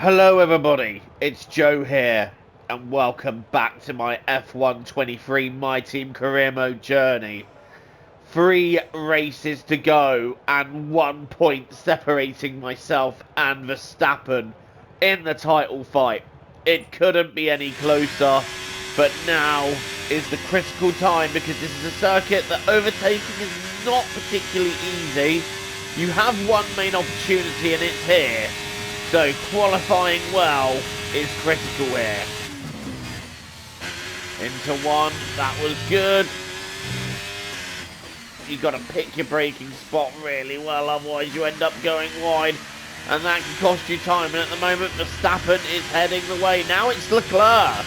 Hello everybody, it's Joe here, and welcome back to my F1 23 My Team Career Mode journey. 3 races to go, and 1 point separating myself and Verstappen in the title fight. It couldn't be any closer, but now is the critical time because this is a circuit that overtaking is not particularly easy. You have one main opportunity and it's here. So qualifying well is critical here. Into one, that was good. You've got to pick your braking spot really well, otherwise you end up going wide. And that can cost you time. And at the moment, Verstappen is heading the way. Now it's Leclerc.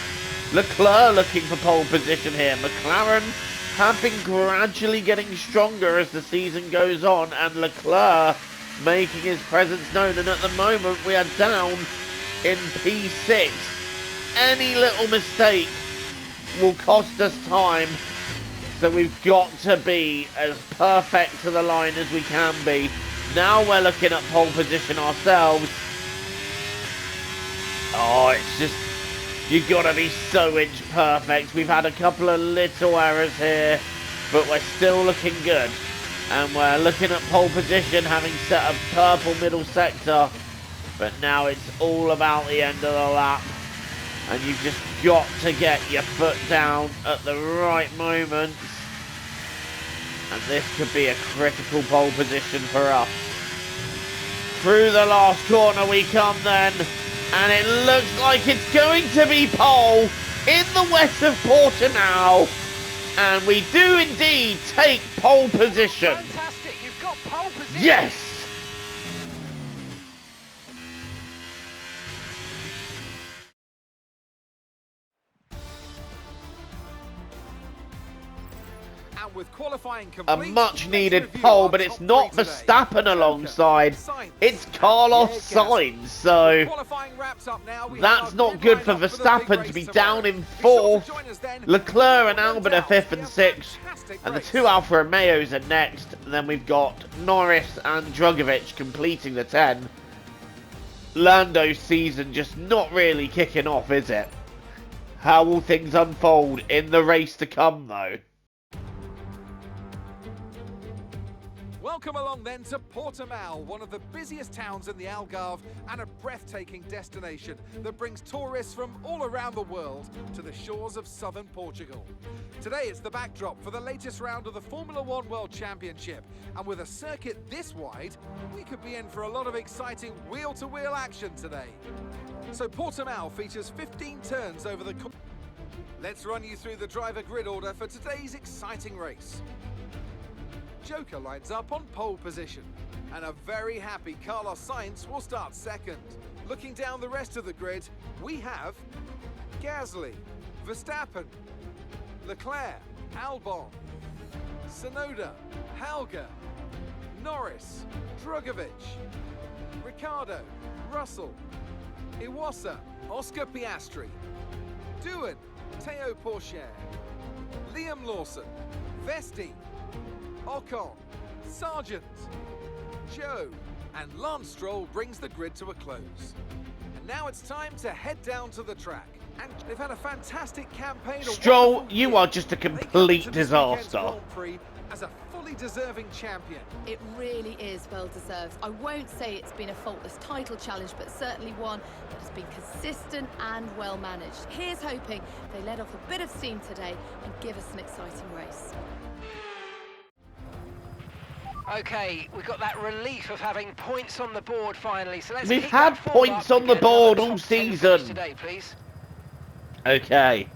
Leclerc looking for pole position here. McLaren have been gradually getting stronger as the season goes on. And Leclerc making his presence known, and at the moment we are down in P6. Any little mistake will cost us time, so we've got to be as perfect to the line as we can be. Now we're looking at pole position ourselves. Oh, it's just, you've got to be so inch perfect. We've had a couple of little errors here, but we're still looking good. And we're looking at pole position, having set a purple middle sector. But now it's all about the end of the lap. And you've just got to get your foot down at the right moments. And this could be a critical pole position for us. Through the last corner we come then. And it looks like it's going to be pole in the west of Portimao. And we do indeed take pole position. Fantastic, you've got pole position. Yes! And with qualifying A complete, much needed pole, but it's not Verstappen alongside. It's Carlos Sainz, so that's not good for Verstappen to be down in 4th. Leclerc and Albon are 5th and 6th, and the 2 Alfa Romeos are next. And then we've got Norris and Drugovich completing the 10. Lando's season just not really kicking off, is it? How will things unfold in the race to come, though? Welcome along then to Portimao, one of the busiest towns in the Algarve and a breathtaking destination that brings tourists from all around the world to the shores of southern Portugal. Today it's the backdrop for the latest round of the Formula One World Championship, and with a circuit this wide, we could be in for a lot of exciting wheel-to-wheel action today. So Portimao features 15 turns over the... Let's run you through the driver grid order for today's exciting race. Joker lines up on pole position, and a very happy Carlos Sainz will start second. Looking down the rest of the grid, we have Gasly, Verstappen, Leclerc, Albon, Tsunoda, Helga, Norris, Drugovich, Ricciardo, Russell, Iwasa, Oscar Piastri, Doohan, Théo Pourchaire, Liam Lawson, Vesti, Ocon, Sargent, Joe, and Lance Stroll brings the grid to a close. And now it's time to head down to the track. And they've had a fantastic campaign. Stroll, you are just a complete disaster. As a fully deserving champion. It really is well deserved. I won't say it's been a faultless title challenge, but certainly one that has been consistent and well managed. Here's hoping they let off a bit of steam today and give us an exciting race. Okay, we've got that relief of having points on the board finally. So let's We've keep had that form points up on the and get another board top all 10 finish season. today, please. Okay,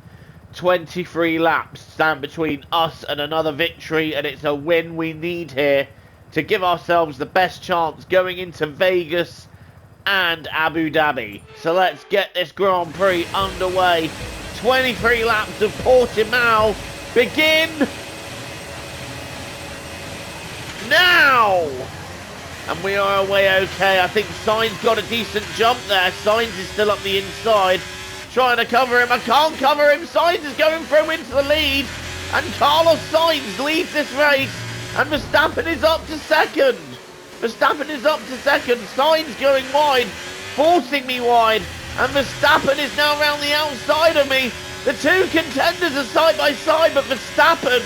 23 laps stand between us and another victory, and it's a win we need here to give ourselves the best chance going into Vegas and Abu Dhabi. So let's get this Grand Prix underway. 23 laps of Portimao begin now! And we are away okay. I think Sainz got a decent jump there. Sainz is still up the inside. Trying to cover him. I can't cover him. Sainz is going through into the lead. And Carlos Sainz leads this race. And Verstappen is up to second. Verstappen is up to second. Sainz going wide. forcing me wide, and Verstappen is now round the outside of me. The two contenders are side by side, but Verstappen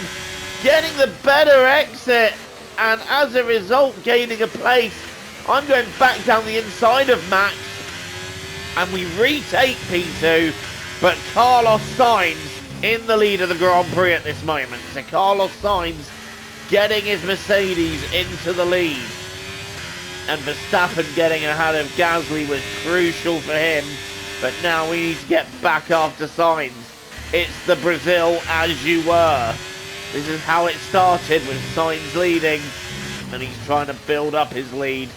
getting the better exit, and as a result gaining a place. I'm going back down the inside of Max, and we retake P2, but Carlos Sainz in the lead of the Grand Prix at this moment. So Carlos Sainz getting his Mercedes into the lead, and Verstappen getting ahead of Gasly was crucial for him, but now we need to get back after Sainz. It's the Brazil as you were. This is how it started, with Sainz leading, and he's trying to build up his lead,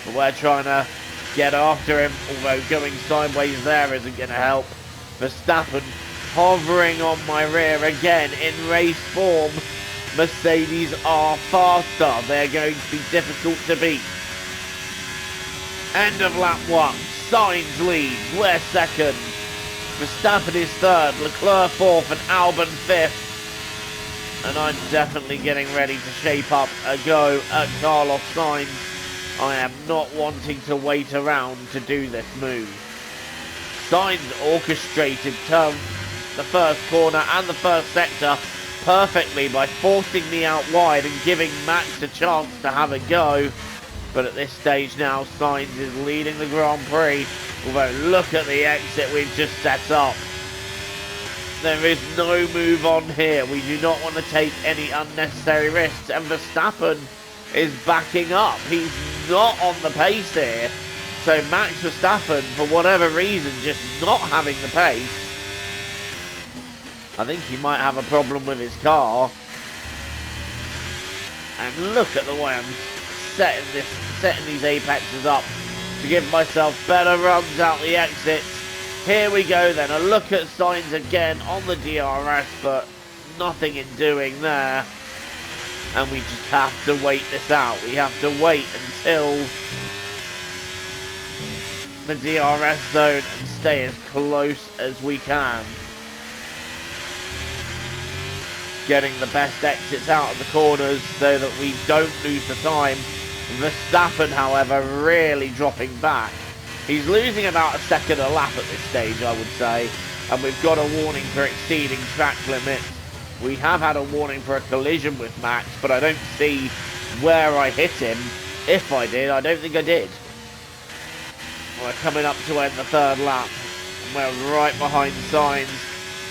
but we're trying to get after him, although going sideways there isn't going to help. Verstappen hovering on my rear again in race form. Mercedes are faster. They're going to be difficult to beat. End of lap 1. Sainz leads. We're second. Verstappen is third. Leclerc fourth and Albon fifth. And I'm definitely getting ready to shape up a go at Carlos Sainz. I am not wanting to wait around to do this move. Sainz orchestrated the first corner and the first sector perfectly by forcing me out wide and giving Max a chance to have a go. But at this stage now, Sainz is leading the Grand Prix. Although look at the exit we've just set up. There is no move on here. We do not want to take any unnecessary risks. And Verstappen is backing up. He's not on the pace here. So Max Verstappen, for whatever reason, just not having the pace. I think he might have a problem with his car. And look at the way I'm setting these apexes up to give myself better runs out the exits. Here we go then, a look at Sainz again on the DRS, but nothing in doing there. And we just have to wait this out. We have to wait until the DRS zone and stay as close as we can. Getting the best exits out of the corners so that we don't lose the time. Verstappen, however, really dropping back. He's losing about a second a lap at this stage, I would say. And we've got a warning for exceeding track limits. We have had a warning for a collision with Max, but I don't see where I hit him. If I did, I don't think I did. We're coming up to end the third lap. And we're right behind Sainz.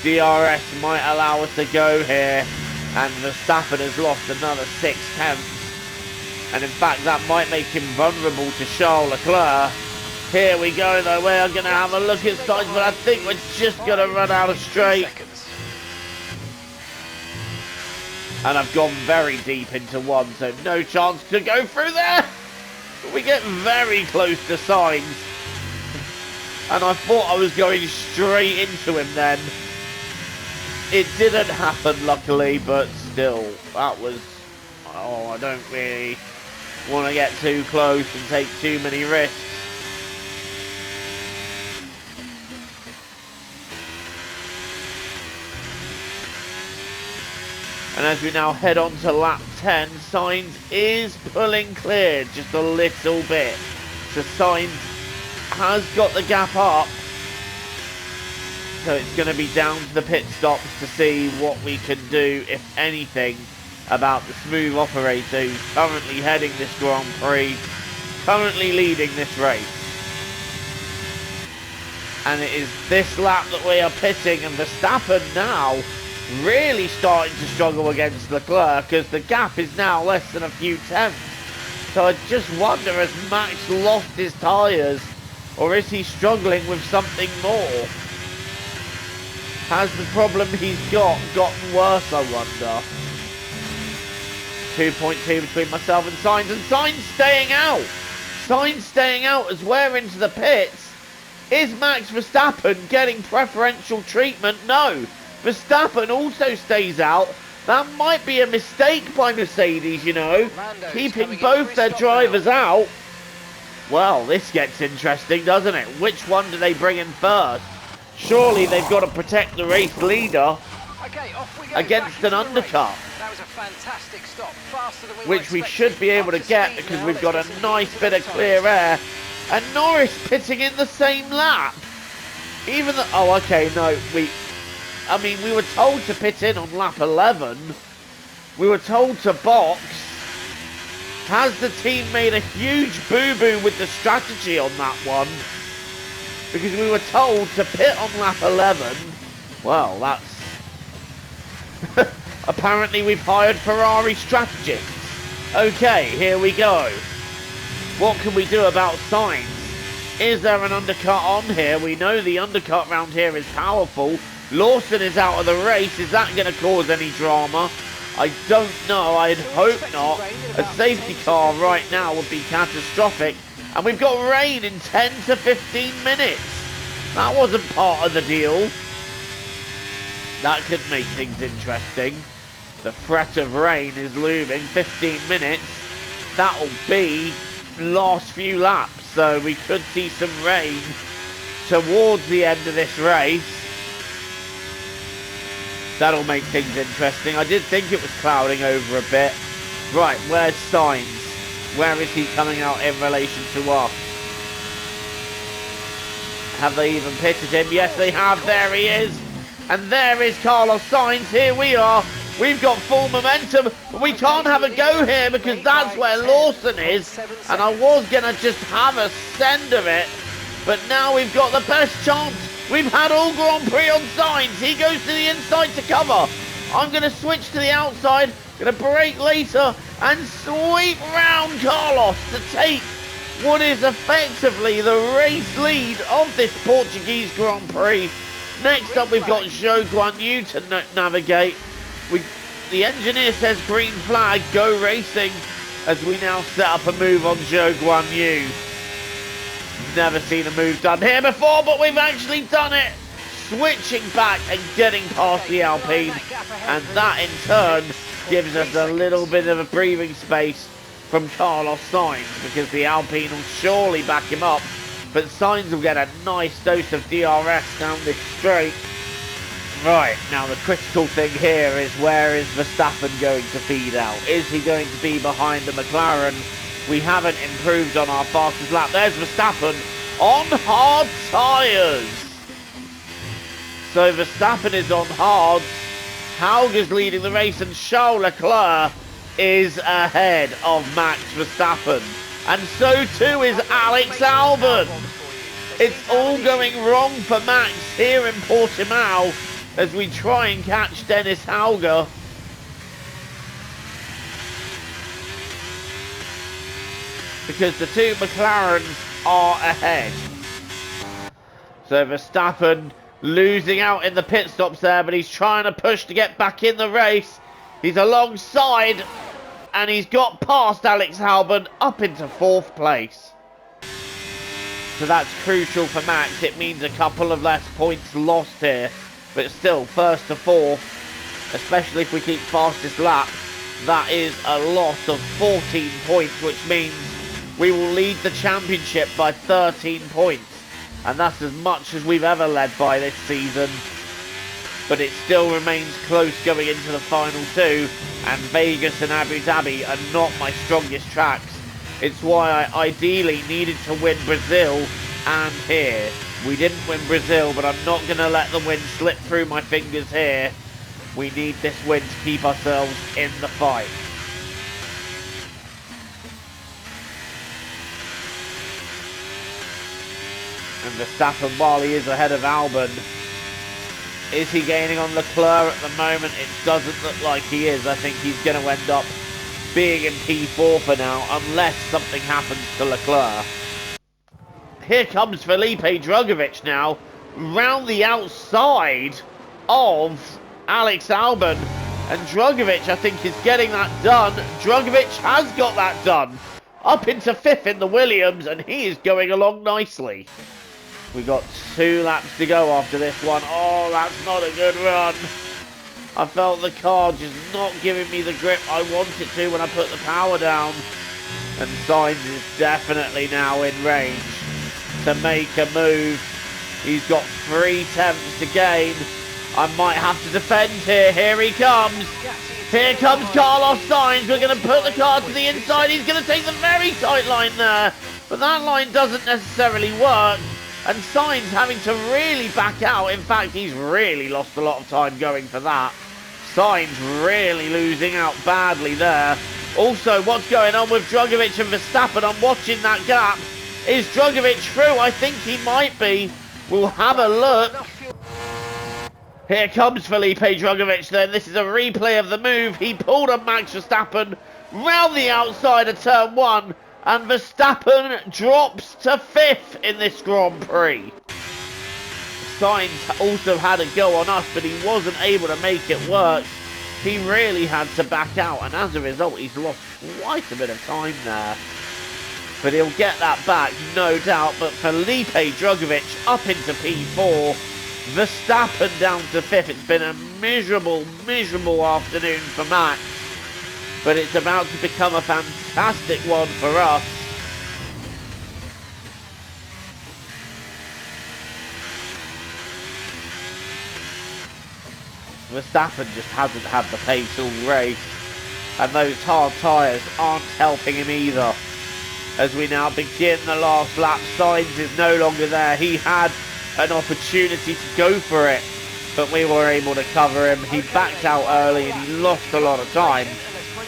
DRS might allow us to go here. And Verstappen has lost another 6/10. And in fact, that might make him vulnerable to Charles Leclerc. Here we go though, we're going to have a look at Sainz, but I think we're just going to run out of straight. And I've gone very deep into one, so no chance to go through there. But we get very close to Sainz. And I thought I was going straight into him then. It didn't happen, luckily, but still, that was... Oh, I don't really want to get too close and take too many risks. And as we now head on to lap 10, Sainz is pulling clear just a little bit. So Sainz has got the gap up. So it's going to be down to the pit stops to see what we can do, if anything, about the smooth operator who's currently heading this Grand Prix, currently leading this race. And it is this lap that we are pitting, and Verstappen now really starting to struggle against Leclerc because the gap is now less than a few tenths. So I just wonder, has Max lost his tyres, or is he struggling with something more? Has the problem he's got gotten worse, I wonder? 2.2 between myself and Sainz staying out. Sainz staying out as we're into the pits. Is Max Verstappen getting preferential treatment? No. Verstappen also stays out. That might be a mistake by Mercedes, you know. Lando's keeping both their drivers out. Well, this gets interesting, doesn't it? Which one do they bring in first? Surely they've got to protect the race leader against an undercut. That was a fantastic stop, faster than which we should be able to get because we've got a nice bit of clear air And Norris pitting in the same lap. Even the... Oh, okay, no, we were told to pit in on lap 11. We were told to box. Has the team made a huge boo-boo with the strategy on that one? Because we were told to pit on lap 11. Well, that's... Apparently we've hired Ferrari strategists. Okay, here we go. What can we do about Sainz? Is there an undercut on here? We know the undercut round here is powerful. Lawson is out of the race. Is that going to cause any drama? I don't know. I'd hope not. A safety car right now would be catastrophic. And we've got rain in 10 to 15 minutes. That wasn't part of the deal. That could make things interesting. The threat of rain is looming. 15 minutes. That'll be last few laps. So we could see some rain towards the end of this race. That'll make things interesting. I did think it was clouding over a bit. Right, where's Sainz? Where is he coming out in relation to us? Have they even pitted him? Yes, they have. There he is. And there is Carlos Sainz. Here we are. We've got full momentum. But we can't have a go here because that's where Lawson is. And I was going to just have a send of it. But now we've got the best chance. We've had all Grand Prix on Sainz. He goes to the inside to cover. I'm going to switch to the outside. Going to brake later and sweep round Carlos to take what is effectively the race lead of this Portuguese Grand Prix. Next up, we've got Zhou Guanyu to navigate. The engineer says green flag, go racing, as we now set up a move on Zhou Guanyu. Never seen a move done here before, but we've actually done it. Switching back and getting past the Alpine, and that in turn gives us a little bit of a breathing space from Carlos Sainz, because the Alpine will surely back him up, but Sainz will get a nice dose of DRS down this straight. Right, now the critical thing here is, where is Verstappen going to feed out? Is he going to be behind the McLaren? We haven't improved on our fastest lap. There's Verstappen on hard tyres. So Verstappen is on hards. Hauger's leading the race, and Charles Leclerc is ahead of Max Verstappen. And so too is Alex Albon. It's all going wrong for Max here in Portimao as we try and catch Dennis Hauger. Because the two McLarens are ahead. So Verstappen losing out in the pit stops there, but he's trying to push to get back in the race. He's alongside, and he's got past Alex Albon up into 4th place. So that's crucial for Max. It means a couple of less points lost here, but still 1st to 4th, especially if we keep fastest lap, that is a loss of 14 points, which means we will lead the championship by 13 points. And that's as much as we've ever led by this season. But it still remains close going into the final two. And Vegas and Abu Dhabi are not my strongest tracks. It's why I ideally needed to win Brazil and here. We didn't win Brazil, but I'm not going to let the win slip through my fingers here. We need this win to keep ourselves in the fight. And Verstappen, while he is ahead of Albon, is he gaining on Leclerc at the moment? It doesn't look like he is. I think he's going to end up being in P4 for now, unless something happens to Leclerc. Here comes Felipe Drugovich now, round the outside of Alex Albon. And Drugovich, I think, is getting that done. Drugovich has got that done. Up into 5th in the Williams, and he is going along nicely. We've got 2 laps to go after this one. Oh, that's not a good run. I felt the car just not giving me the grip I wanted to when I put the power down. And Sainz is definitely now in range to make a move. He's got 3 tenths to gain. I might have to defend here. Here he comes. Here comes Carlos Sainz. We're going to put the car to the inside. He's going to take the very tight line there. But that line doesn't necessarily work, and Sainz having to really back out. In fact, he's really lost a lot of time going for that. Sainz really losing out badly there. Also, what's going on with Drugovich and Verstappen? I'm watching that gap. Is Drugovich through? I think he might be. We'll have a look. Here comes Felipe Drugovich then. This is a replay of the move. He pulled on Max Verstappen round the outside of turn 1. And Verstappen drops to 5th in this Grand Prix. Sainz also had a go on us, but he wasn't able to make it work. He really had to back out, and as a result, he's lost quite a bit of time there. But he'll get that back, no doubt. But Felipe Drugovich up into P4. Verstappen down to 5th. It's been a miserable, miserable afternoon for Max. But it's about to become a fantastic one for us. Verstappen just hasn't had the pace all race. And those hard tyres aren't helping him either. As we now begin the last lap, Sainz is no longer there. He had an opportunity to go for it, but we were able to cover him. He backed out early and he lost a lot of time,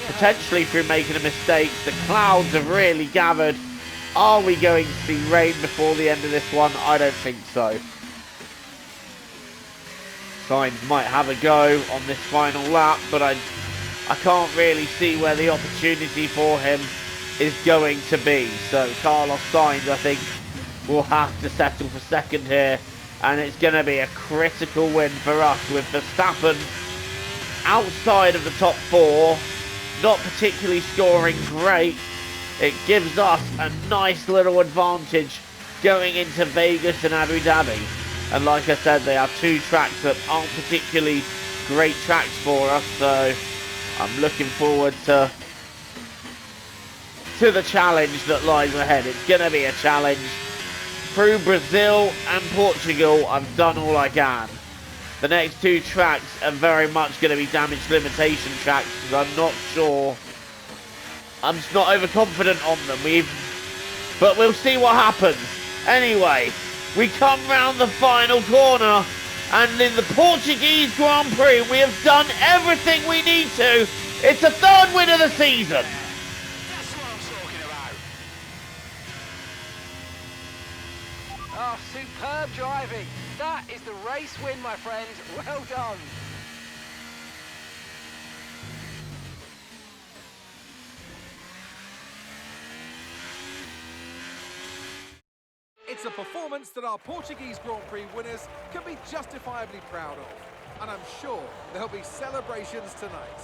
potentially through making a mistake. The clouds have really gathered. Are we going to see rain before the end of this one? I don't think so. Sainz might have a go on this final lap, but I can't really see where the opportunity for him is going to be. So Carlos Sainz, I think, will have to settle for second here, and it's going to be a critical win for us with Verstappen outside of the top 4, not particularly scoring great. It gives us a nice little advantage going into Vegas and Abu Dhabi. And like I said, they are 2 tracks that aren't particularly great tracks for us, so I'm looking forward to the challenge that lies ahead. It's going to be a challenge. Through Brazil and Portugal, I've done all I can. The next 2 tracks are very much going to be damage limitation tracks, because I'm not sure. I'm just not overconfident on them. But we'll see what happens. Anyway, we come round the final corner, and in the Portuguese Grand Prix, we have done everything we need to. It's a 3rd win of the season. That's what I'm talking about. Oh, superb driving. That is the race win, my friends. Well done. It's a performance that our Portuguese Grand Prix winners can be justifiably proud of. And I'm sure there'll be celebrations tonight.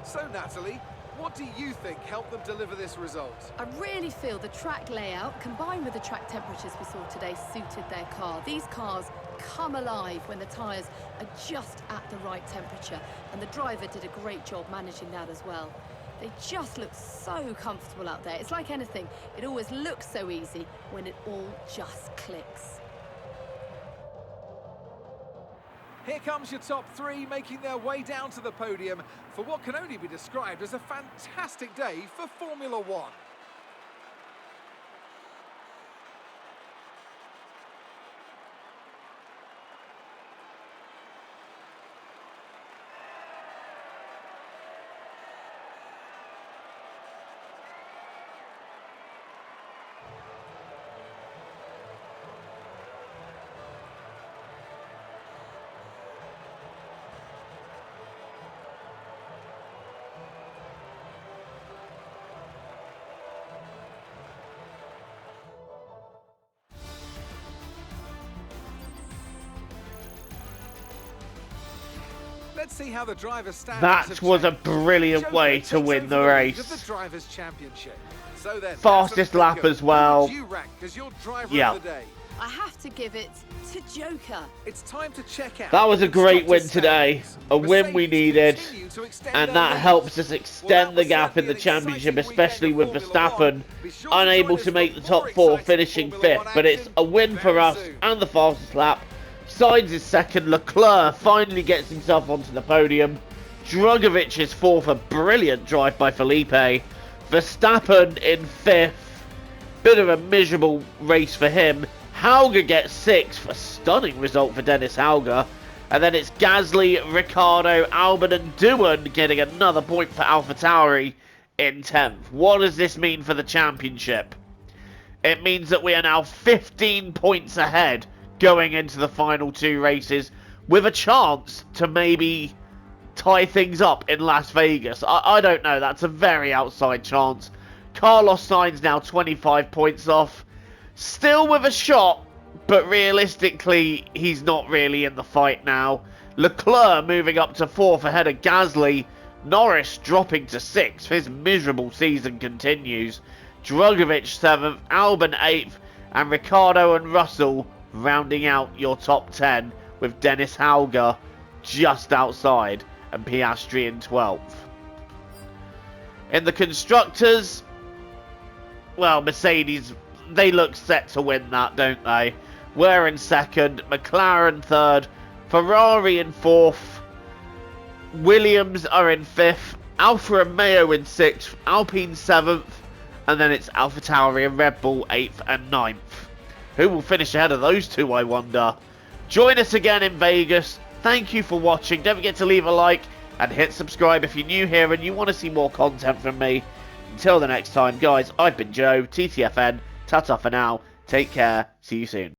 So, Natalie, what do you think helped them deliver this result? I really feel the track layout, combined with the track temperatures we saw today, suited their car. These cars come alive when the tyres are just at the right temperature, and the driver did a great job managing that as well. They just look so comfortable out there. It's like anything, it always looks so easy when it all just clicks. Here comes your top 3 making their way down to the podium for what can only be described as a fantastic day for Formula One. Let's see how the drivers stand. That was a brilliant way to win the race. The Drivers' Championship. So then, fastest lap as well. Yeah. I have to give it to Joker. It's time to check out. That was a great win today. A win we needed. And that helps us extend the gap in the championship, especially with Verstappen unable to make the top 4, finishing 5th. But it's a win for us and the fastest lap. Sainz is 2nd. Leclerc finally gets himself onto the podium. Drugovich is 4th. A brilliant drive by Felipe. Verstappen in 5th. Bit of a miserable race for him. Hauger gets 6th. A stunning result for Dennis Hauger. And then it's Gasly, Ricciardo, Albon and Doohan getting another point for AlphaTauri in 10th. What does this mean for the championship? It means that we are now 15 points ahead going into the final 2 races, with a chance to maybe tie things up in Las Vegas. I don't know, that's a very outside chance. Carlos Sainz now 25 points off, still with a shot, but realistically he's not really in the fight now. Leclerc moving up to 4th ahead of Gasly. Norris dropping to 6th, his miserable season continues. Drugovich 7th, Albon 8th, and Ricciardo and Russell rounding out your top 10, with Dennis Hauger just outside and Piastri in 12th. In the Constructors, well, Mercedes, they look set to win that, don't they? We're in 2nd, McLaren 3rd, Ferrari in 4th, Williams are in 5th, Alfa Romeo in 6th, Alpine 7th, and then it's AlphaTauri and Red Bull 8th and 9th. Who will finish ahead of those two, I wonder? Join us again in Vegas. Thank you for watching. Don't forget to leave a like and hit subscribe if you're new here and you want to see more content from me. Until the next time, guys, I've been Joe, TTFN. Ta-ta for now. Take care. See you soon.